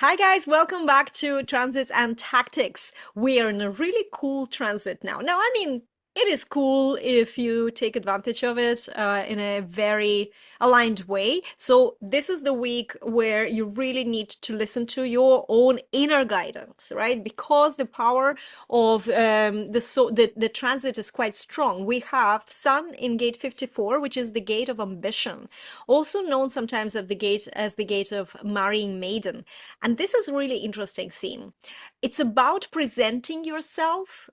Hi guys, welcome back to Transits and Tactics. We are in a really cool transit now. It is cool if you take advantage of it in a very aligned way. So this is the week where you really need to listen to your own inner guidance, right? Because the power of the transit is quite strong. We have Sun in gate 54, which is the gate of ambition, also known sometimes as the gate of marrying maiden. And this is a really interesting theme. It's about presenting yourself,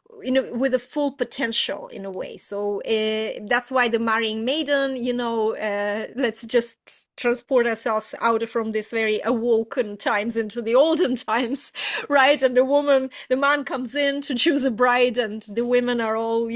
with a full potential in a way. So that's why the marrying maiden, let's just transport ourselves out from this very awoken times into the olden times, right? And the man comes in to choose a bride, and the women are all,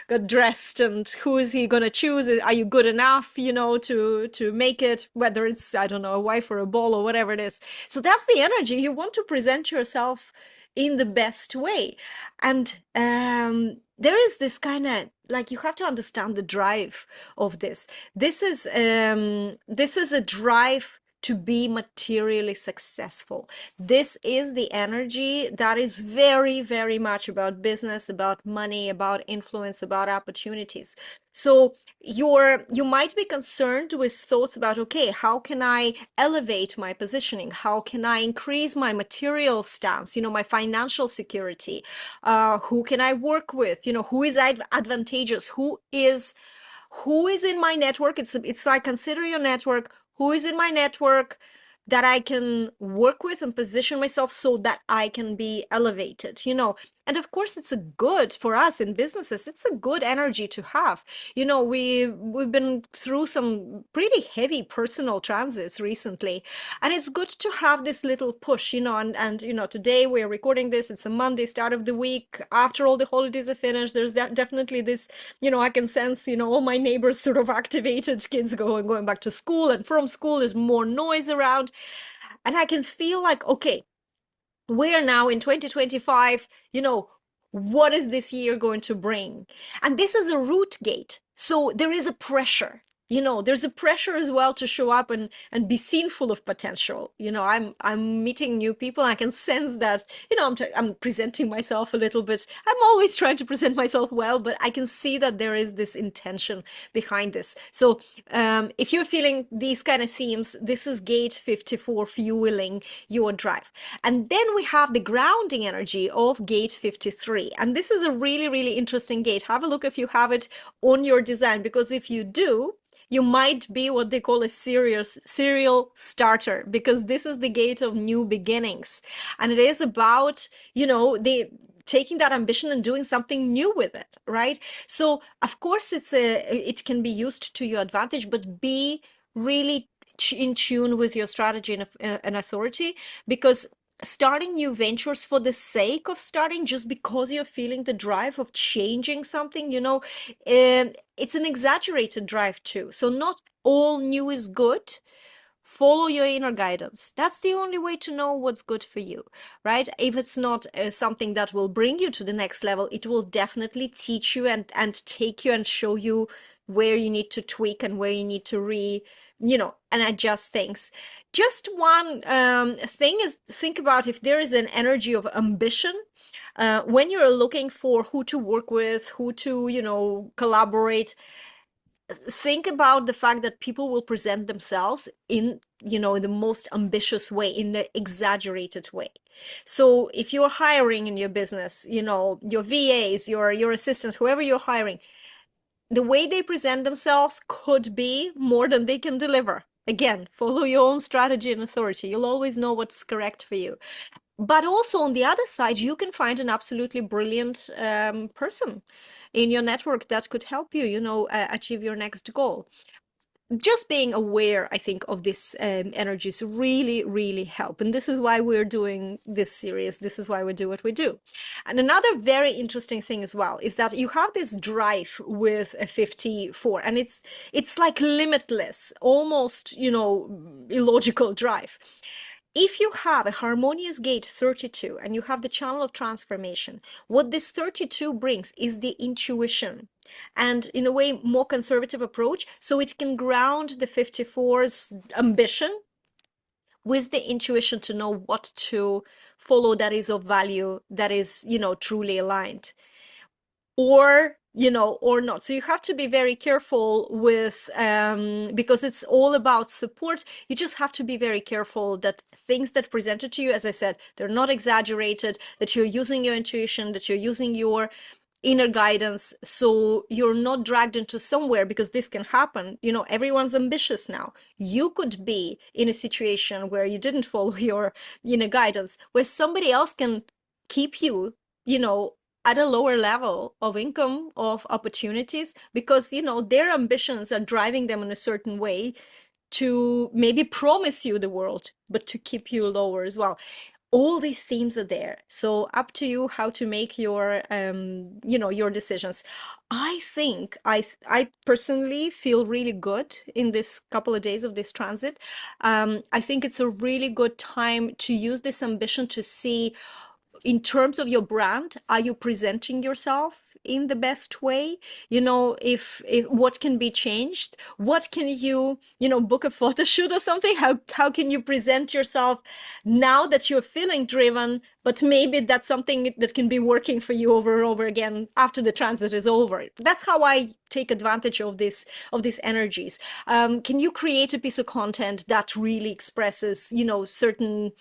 got dressed, and who is he gonna choose? Are you good enough, to make it, whether it's, I don't know, a wife or a ball or whatever it is. So that's the energy. You want to present yourself in the best way. And there is this kind of, like, you have to understand the drive of this. This is a drive to be materially successful. This is the energy that is very, very much about business, about money, about influence, about opportunities. So you might be concerned with thoughts about, okay, how can I elevate my positioning? How can I increase my material stance, my financial security? Who can I work with? Who is advantageous? Who is in my network? It's like, consider your network. Who is in my network that I can work with and position myself so that I can be elevated? And of course, it's a good for us in businesses. It's a good energy to have. We've been through some pretty heavy personal transits recently, and it's good to have this little push. And today we're recording this. It's a Monday, start of the week. After all the holidays are finished, there's definitely this. I can sense, all my neighbors sort of activated, kids going back to school, and from school there's more noise around, and I can feel like, okay, we're now in 2025, what is this year going to bring? And this is a root gate. So there is a pressure. There's a pressure as well to show up and be seen full of potential. I'm meeting new people. I can sense that, I'm presenting myself a little bit. I'm always trying to present myself well, but I can see that there is this intention behind this. So if you're feeling these kind of themes, this is gate 54 fueling your drive. And then we have the grounding energy of gate 53. And this is a really, really interesting gate. Have a look if you have it on your design, because if you do, you might be what they call a serial starter, because this is the gate of new beginnings. And it is about, the taking that ambition and doing something new with it, right? So of course it can be used to your advantage, but be really in tune with your strategy and authority, because starting new ventures for the sake of starting, just because you're feeling the drive of changing something, it's an exaggerated drive too. So not all new is good. Follow your inner guidance. That's the only way to know what's good for you, right? If it's not something that will bring you to the next level, it will definitely teach you and take you and show you where you need to tweak and where you need to and adjust things. Just one thing is, think about if there is an energy of ambition. When you're looking for who to work with, who to, collaborate, think about the fact that people will present themselves in the most ambitious way, in the exaggerated way. So if you're hiring in your business, your VAs, your assistants, whoever you're hiring, the way they present themselves could be more than they can deliver. Again, follow your own strategy and authority. You'll always know what's correct for you. But also on the other side, you can find an absolutely brilliant person in your network that could help you, achieve your next goal. Just being aware, I think, of this energies really, really help. And this is why we're doing this series. This is why we do what we do. And another very interesting thing as well is that you have this drive with a 54, and it's like limitless, almost, illogical drive. If you have a harmonious gate 32 and you have the channel of transformation, what this 32 brings is the intuition and, in a way, more conservative approach. So it can ground the 54's ambition with the intuition to know what to follow that is of value, that is, truly aligned, or or not. So you have to be very careful with, because it's all about support. You just have to be very careful that things that presented to you, as I said, they're not exaggerated, that you're using your intuition, that you're using your inner guidance, so you're not dragged into somewhere, because this can happen. Everyone's ambitious now. You could be in a situation where you didn't follow your inner guidance, where somebody else can keep you, you know at a lower level of income, of opportunities, because their ambitions are driving them in a certain way, to maybe promise you the world, but to keep you lower as well. All these themes are there, so up to you how to make your decisions. I think I personally feel really good in this couple of days of this transit. I think it's a really good time to use this ambition to see, in terms of your brand, are you presenting yourself in the best way? If what can be changed, what can book a photo shoot or something? How can you present yourself now that you're feeling driven, but maybe that's something that can be working for you over and over again after the transit is over? That's how I take advantage of these energies. Can you create a piece of content that really expresses certain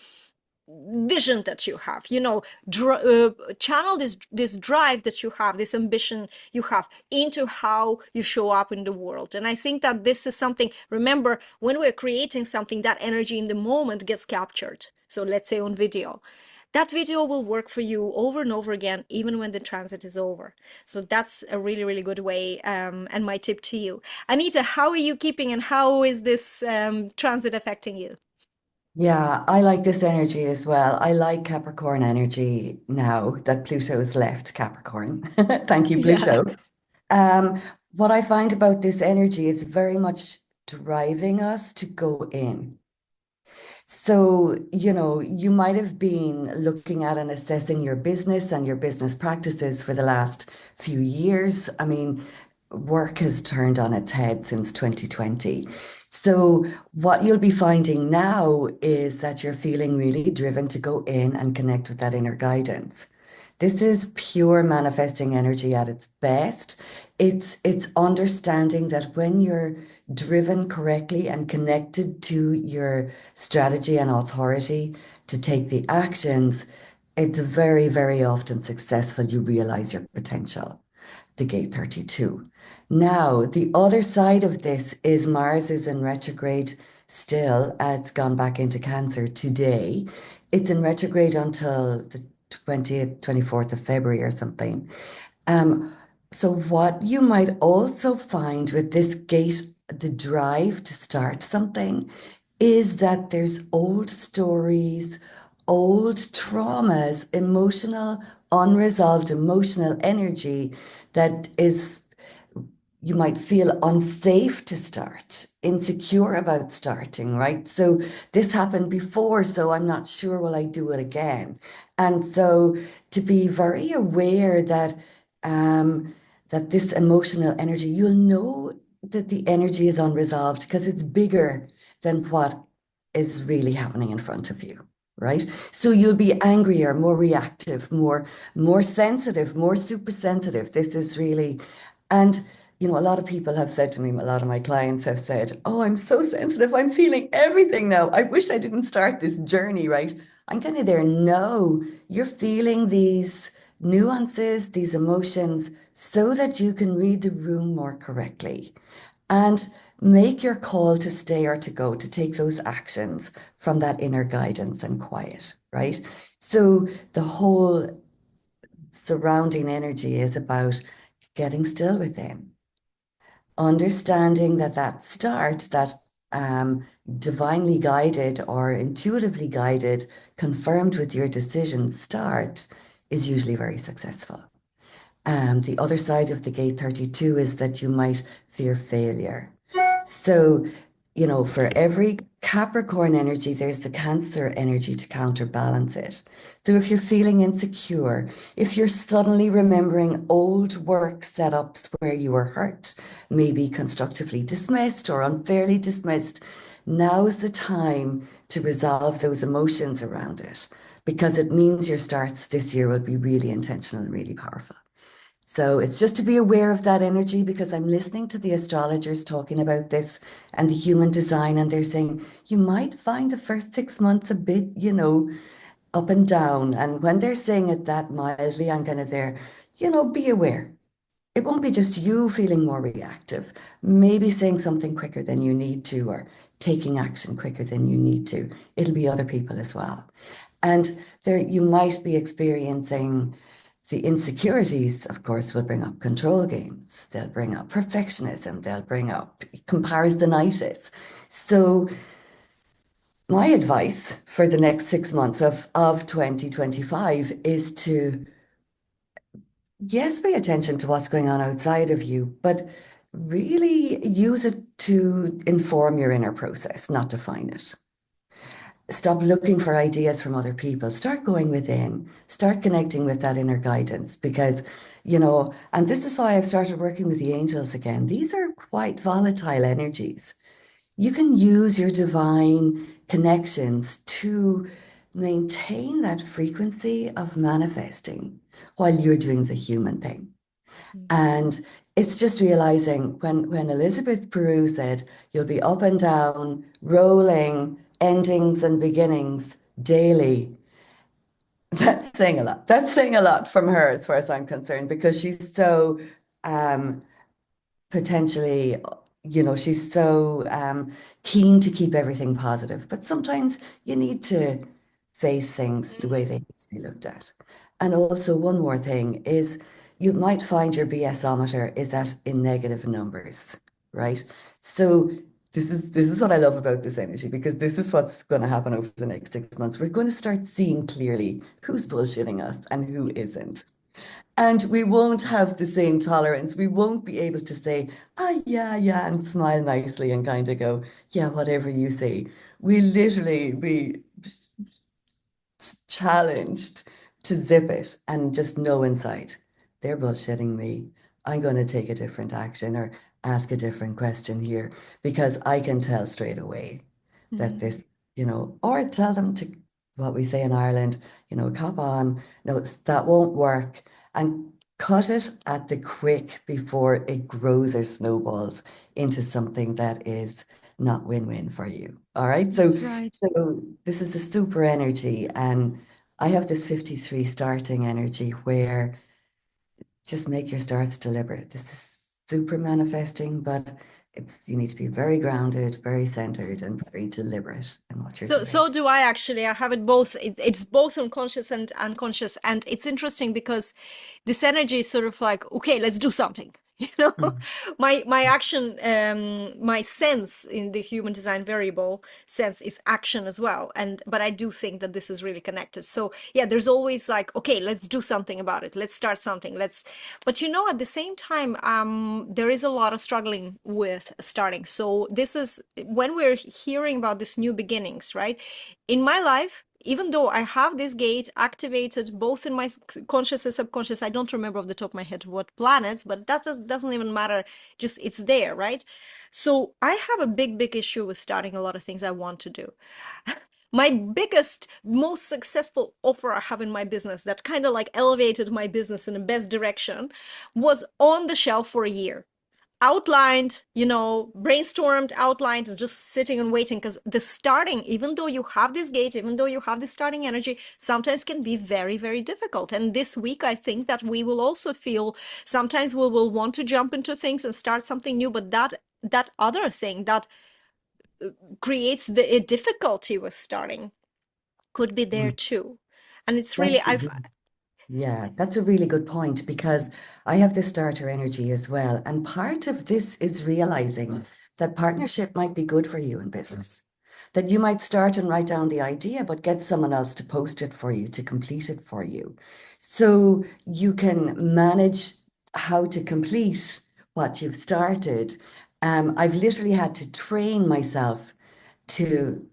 vision that you have, channel this drive that you have, this ambition you have, into how you show up in the world. And I think that this is something, remember, when we're creating something, that energy in the moment gets captured. So let's say on video, that video will work for you over and over again, even when the transit is over. So that's a really, really good way. And my tip to you, Anita, how are you keeping, and how is this transit affecting you? Yeah, I like this energy as well. I like Capricorn energy now that Pluto's left Capricorn. Thank you, Yeah. Pluto. Um, what I find about this energy is very much driving us to go in. So, you might have been looking at and assessing your business and your business practices for the last few years. I mean, work has turned on its head since 2020. So, what you'll be finding now is that you're feeling really driven to go in and connect with that inner guidance. This is pure manifesting energy at its best. It's understanding that when you're driven correctly and connected to your strategy and authority to take the actions, it's very, very often successful. You realize your potential, the gate 32. Now, the other side of this is Mars is in retrograde still. It's gone back into Cancer today. It's in retrograde until the 20th, 24th of February or something. Um, so what you might also find with this gate, the drive to start something, is that there's old stories, old traumas, emotional, unresolved emotional energy that is, you might feel unsafe to start, insecure about starting, right? So this happened before, so I'm not sure will I do it again. And so to be very aware that that this emotional energy, you'll know that the energy is unresolved because it's bigger than what is really happening in front of you. Right. So you'll be angrier, more reactive, more sensitive, more super sensitive. This is really, and a lot of people have said to me, a lot of my clients have said, "Oh, I'm so sensitive. I'm feeling everything now. I wish I didn't start this journey," right? I'm kind of there. No, you're feeling these nuances, these emotions, so that you can read the room more correctly and make your call to stay or to go, to take those actions from that inner guidance and quiet, right? So the whole surrounding energy is about getting still within, understanding that start, that divinely guided or intuitively guided, confirmed with your decision start, is usually very successful. The other side of the gate 32 is that you might fear failure. So, for every Capricorn energy, there's the Cancer energy to counterbalance it. So if you're feeling insecure, if you're suddenly remembering old work setups where you were hurt, maybe constructively dismissed or unfairly dismissed, Now is the time to resolve those emotions around it because it means your starts this year will be really intentional and really powerful. So it's just to be aware of that energy because I'm listening to the astrologers talking about this and the human design, and they're saying you might find the first 6 months a bit, up and down. And when they're saying it that mildly, I'm kind of there, be aware. It won't be just you feeling more reactive, maybe saying something quicker than you need to, or taking action quicker than you need to. It'll be other people as well. And there you might be experiencing the insecurities, of course, will bring up control games. They'll bring up perfectionism. They'll bring up comparisonitis. So my advice for the next 6 months of 2025 is to, yes, pay attention to what's going on outside of you, but really use it to inform your inner process, not define it. Stop looking for ideas from other people. Start going within. Start connecting with that inner guidance because, and this is why I've started working with the angels again. These are quite volatile energies. You can use your divine connections to maintain that frequency of manifesting while you're doing the human thing. And it's just realizing when Elizabeth Peru said, you'll be up and down, rolling, endings and beginnings daily. That's saying a lot. That's saying a lot from her, as far as I'm concerned, because she's so um, potentially, she's so keen to keep everything positive. But sometimes you need to face things the way they need to be looked at. And also, one more thing is you might find your BS-ometer is at in negative numbers, right? So this is what I love about this energy because this is what's going to happen over the next 6 months. We're going to start seeing clearly who's bullshitting us and who isn't. And we won't have the same tolerance. We won't be able to say, ah, yeah, yeah, and smile nicely and kind of go, yeah, whatever you say. We literally be challenged to zip it and just know inside they're bullshitting me. I'm going to take a different action or ask a different question here because I can tell straight away that Mhm. this, or tell them to what we say in Ireland, cop on, no, that won't work. And cut it at the quick before it grows or snowballs into something that is not win-win for you. All right. So That's right. so this is a super energy, and I have this 53 starting energy where just make your starts deliberate. This is super manifesting, but you need to be very grounded, very centered, and very deliberate in what you're So doing. do I actually. I have it both. It's both unconscious and unconscious. And it's interesting because this energy is sort of like, okay, let's do something. You know, Mm, my action, my sense in the human design variable sense is action as well. But I do think that this is really connected. So yeah, there's always like, okay, let's do something about it. Let's start something. But at the same time, there is a lot of struggling with starting. So this is when we're hearing about this new beginnings, right? In my life, even though I have this gate activated both in my conscious and subconscious, I don't remember off the top of my head what planets, but that doesn't even matter. Just it's there, right? So I have a big issue with starting a lot of things I want to do. My biggest, most successful offer I have in my business that kind of like elevated my business in the best direction was on the shelf for a year, outlined, brainstormed, outlined, and just sitting and waiting. Because the starting, even though you have this gate, even though you have this starting energy, sometimes can be very, very difficult. And this week, I think that we will also feel sometimes we will want to jump into things and start something new, but that other thing that creates the difficulty with starting could be there mm. too. And it's really, That's Yeah, that's a really good point because I have this starter energy as well. And part of this is realizing that partnership might be good for you in business. That you might start and write down the idea, but get someone else to post it for you, to complete it for you. So you can manage how to complete what you've started. I've literally had to train myself to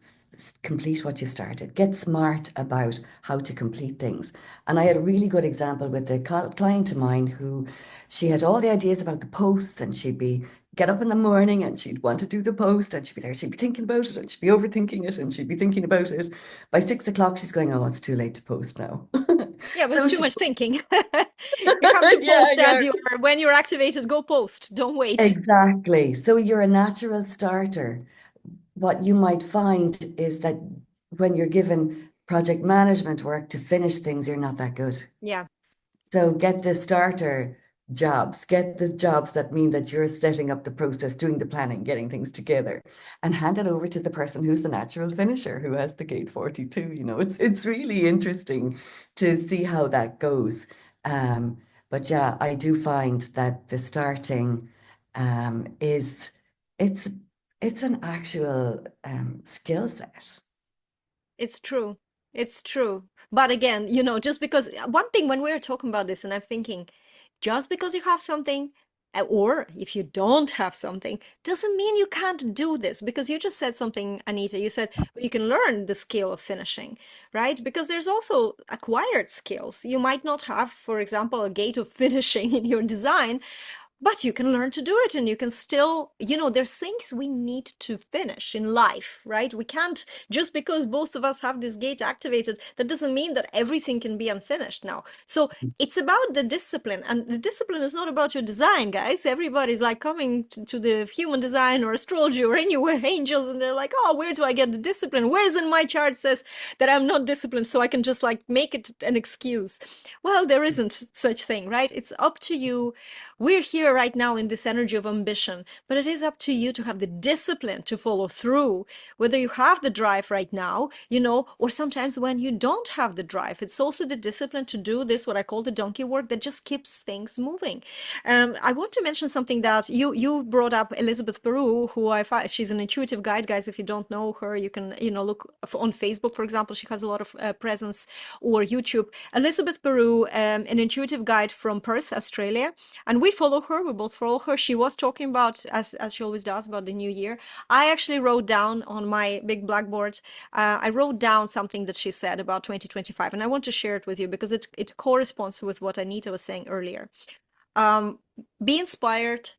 complete what you've started. Get smart about how to complete things. And I had a really good example with a client of mine who she had all the ideas about the posts and she'd be get up in the morning and she'd want to do the post and she'd be there, she'd be thinking about it and she'd be overthinking it and she'd be thinking about it. By 6 o'clock, she's going, oh, it's too late to post now. Yeah, but So it's too she, much thinking. You have to yeah, post as yeah. you are. When you're activated, go post. Don't wait. Exactly. So you're a natural starter. What you might find is that when you're given project management work to finish things, you're not that good. Yeah, So get the starter jobs, get the jobs that mean that you're setting up the process, doing the planning, getting things together, and hand it over to the person who's the natural finisher, who has the gate 42. It's really interesting to see how that goes. Um, but yeah, I do find that the starting is it's it's an actual skill set. it's true. It's true. But again, just because one thing when we were talking about this, and I'm thinking, just because you have something, or if you don't have something, doesn't mean you can't do this. Because you just said something, Anita. You said well, you can learn the skill of finishing, right? Because there's also acquired skills. You might not have, for example, a gate of finishing in your design, but you can learn to do it and you can still, there's things we need to finish in life, right? We can't, just because both of us have this gate activated, that doesn't mean that everything can be unfinished now. So it's about the discipline, and the discipline is not about your design, guys. Everybody's like coming to the human design or astrology or anywhere angels, and they're like, oh, where do I get the discipline? Where's in my chart says that I'm not disciplined, so I can just like make it an excuse? Well, there isn't such thing, right? It's up to you. We're here right now in this energy of ambition, but it is up to you to have the discipline to follow through, whether you have the drive right now, or sometimes when you don't have the drive. It's also the discipline to do this, what I call the donkey work, that just keeps things moving. I want to mention something that you brought up, Elizabeth Peru, who I find she's an intuitive guide, guys. If you don't know her, you can look on Facebook, for example. She has a lot of presence, or YouTube. Elizabeth Peru, an intuitive guide from Perth, Australia, and we follow her. We both follow her. She was talking about, as she always does, about the new year. I actually wrote down on my big blackboard. I wrote down something that she said about 2025, and I want to share it with you because it corresponds with what Anita was saying earlier. Um, be inspired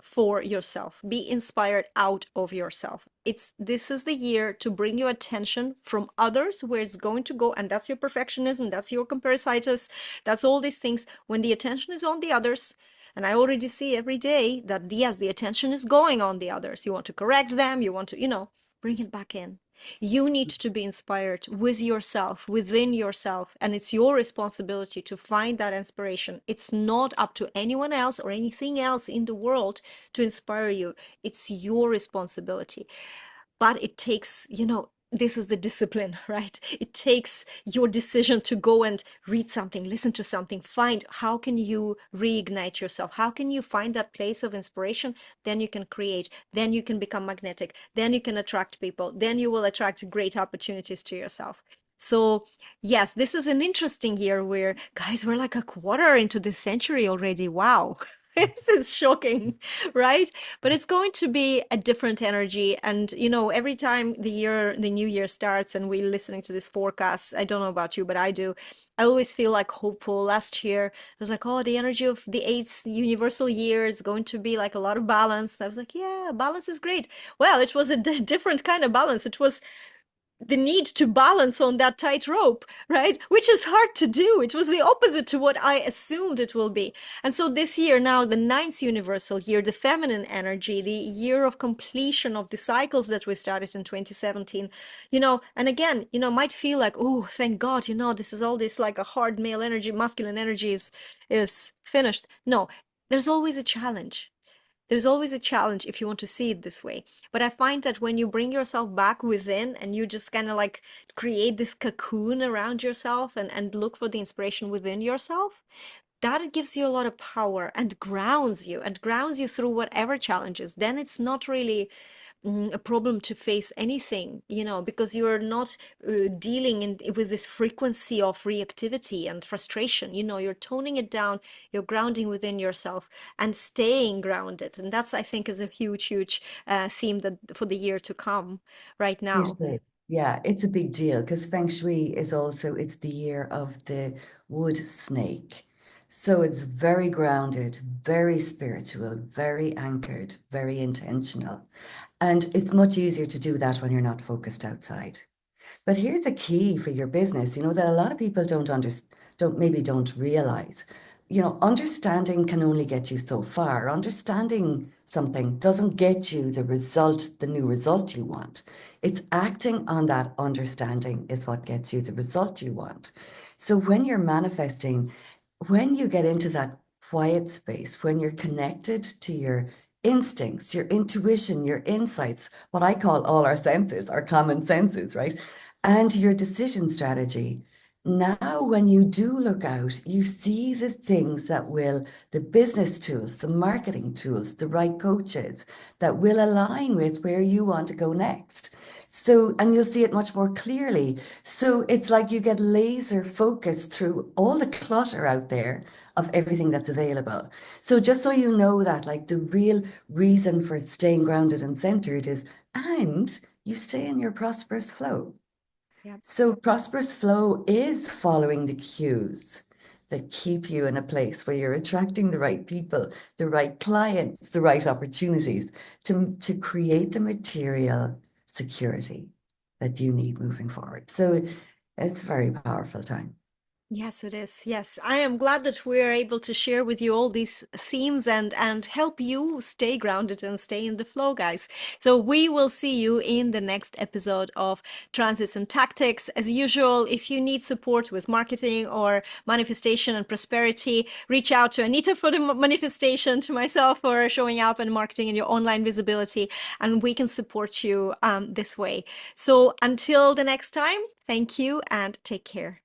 for yourself. Be inspired out of yourself. This is the year to bring your attention from others, where it's going to go, and that's your perfectionism, that's your comparisitis, that's all these things. When the attention is on the others, and I already see every day that yes, the attention is going on the others. You want to correct them, you want to, bring it back in. You need to be inspired with yourself, within yourself, and it's your responsibility to find that inspiration. It's not up to anyone else or anything else in the world to inspire you. It's your responsibility. But it takes, this is the discipline, right? It takes your decision to go and read something, listen to something, find how can you reignite yourself? How can you find that place of inspiration? Then you can create, then you can become magnetic, then you can attract people, then you will attract great opportunities to yourself. So yes, this is an interesting year where, guys, we're like a quarter into this century already. Wow. This is shocking, right? But it's going to be a different energy. And, every time the new year starts and we're listening to this forecast, I don't know about you, but I do. I always feel like hopeful. Last year, I was like, oh, the energy of the eighth universal year is going to be like a lot of balance. I was like, yeah, balance is great. Well, it was a different kind of balance. It was the need to balance on that tight rope, right? Which is hard to do. It was the opposite to what I assumed it will be. And so this year, now the ninth universal year, the feminine energy, the year of completion of the cycles that we started in 2017, and again, might feel like, oh, thank God, this is all this like a hard male energy, masculine energy is finished. No, there's always a challenge. There's always a challenge if you want to see it this way. But I find that when you bring yourself back within and you just kind of like create this cocoon around yourself and look for the inspiration within yourself, that it gives you a lot of power and grounds you through whatever challenges. Then it's not really a problem to face anything, because you're not dealing with this frequency of reactivity and frustration. You're toning it down, you're grounding within yourself and staying grounded. And that's, I think, is a huge, huge theme that for the year to come right It now. is. Yeah, it's a big deal because Feng Shui is also, it's the year of the wood snake. So it's very grounded, very spiritual, very anchored, very intentional. And it's much easier to do that when you're not focused outside. But here's a key for your business, that a lot of people don't realize. Understanding can only get you so far. Understanding something doesn't get you the new result you want. It's acting on that understanding is what gets you the result you want. So when you're manifesting, when you get into that quiet space, when you're connected to your instincts, your intuition, your insights, what I call all our senses, our common senses, right? And your decision strategy. Now, when you do look out, you see the things the business tools, the marketing tools, the right coaches that will align with where you want to go next. So, and you'll see it much more clearly. So it's like you get laser focused through all the clutter out there of everything that's available. So just so you know that, like, the real reason for staying grounded and centered is, and you stay in your prosperous flow. Yeah. So prosperous flow is following the cues that keep you in a place where you're attracting the right people, the right clients, the right opportunities to create the material security that you need moving forward. So it's a very powerful time. Yes, it is. Yes, I am glad that we are able to share with you all these themes and help you stay grounded and stay in the flow, guys. So we will see you in the next episode of Transits and Tactics. As usual, if you need support with marketing or manifestation and prosperity, reach out to Anita for the manifestation, to myself for showing up and marketing and your online visibility, and we can support you this way. So until the next time, thank you and take care.